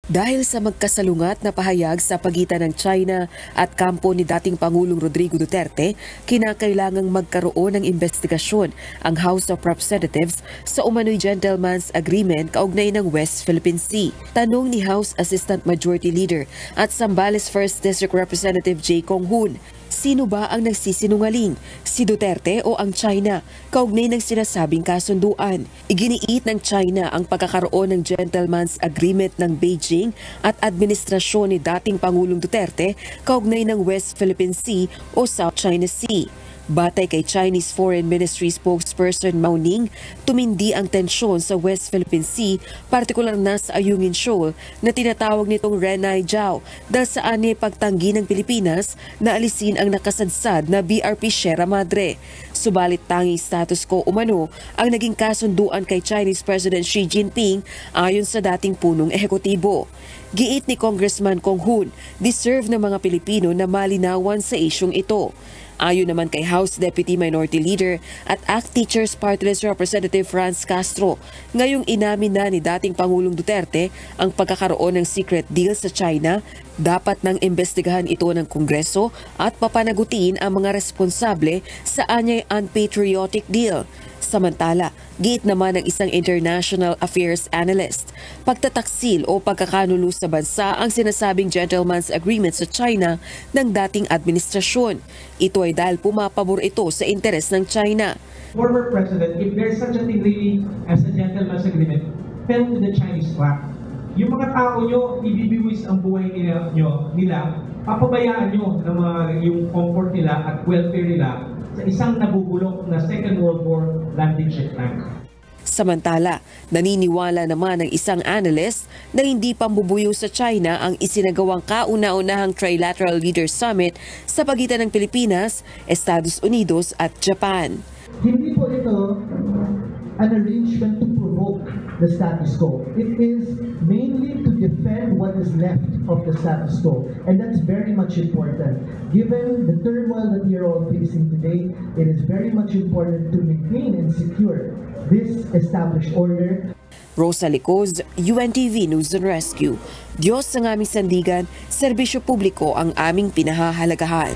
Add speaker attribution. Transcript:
Speaker 1: Dahil sa magkasalungat na pahayag sa pagitan ng China at kampo ni dating Pangulong Rodrigo Duterte, kinakailangang magkaroon ng investigasyon ang House of Representatives sa umano'y gentleman's agreement kaugnay ng West Philippine Sea. Tanong ni House Assistant Majority Leader at Zambales 1st District Representative J. Kong Hoon, sino ba ang nagsisinungaling? Si Duterte o ang China? Kaugnay ng sinasabing kasunduan. Iginiit ng China ang pagkakaroon ng gentleman's agreement ng Beijing at administrasyon ni dating Pangulong Duterte kaugnay ng West Philippine Sea o South China Sea. Batay kay Chinese Foreign Ministry spokesperson Mao Ning, tumindi ang tensyon sa West Philippine Sea, partikular na sa Ayungin Shoal na tinatawag nitong Renai Jiao dahil sa ani pagtanggi ng Pilipinas na alisin ang nakasadsad na BRP Sierra Madre. Subalit tanging status quo umano ang naging kasunduan kay Chinese President Xi Jinping ayon sa dating punong ehekutibo. Giit ni Congressman Kong Hoon, deserve ng mga Pilipino na malinawan sa isyong ito. Ayon naman kay House Deputy Minority Leader at ACT Teachers Party List Representative Franz Castro, ngayong inamin na ni dating Pangulong Duterte ang pagkakaroon ng secret deal sa China, dapat nang imbestigahan ito ng Kongreso at papanagutin ang mga responsable sa anyay unpatriotic deal. Samantala, giit naman ng isang international affairs analyst, pagtataksil o pagkakanulo sa bansa ang sinasabing gentleman's agreement sa China ng dating administrasyon. Ito ay dahil pumapabor ito sa interes ng China.
Speaker 2: Former President, if there's such a thing really as a gentleman's agreement, fell to the Chinese trap. Yung mga tao nyo, ibibiwis ang buhay nila, papabayaan nyo ng yung comfort nila at welfare nila sa isang nabubulok na Second World War landing ship tank.
Speaker 1: Samantala, naniniwala naman ng isang analyst na hindi pambubuyo sa China ang isinagawang kauna-unahang Trilateral Leaders Summit sa pagitan ng Pilipinas, Estados Unidos at Japan.
Speaker 3: Hindi po ito an arrangement to provoke the status quo. It is mainly to defend what is left of the status quo. And that's very much important. Given the turmoil that we are all facing today, it is very much important to maintain and secure this established order.
Speaker 1: Rosa Licoz, UNTV News and Rescue. Diyos ang aming sandigan, serbisyo publiko ang aming pinahahalagahan.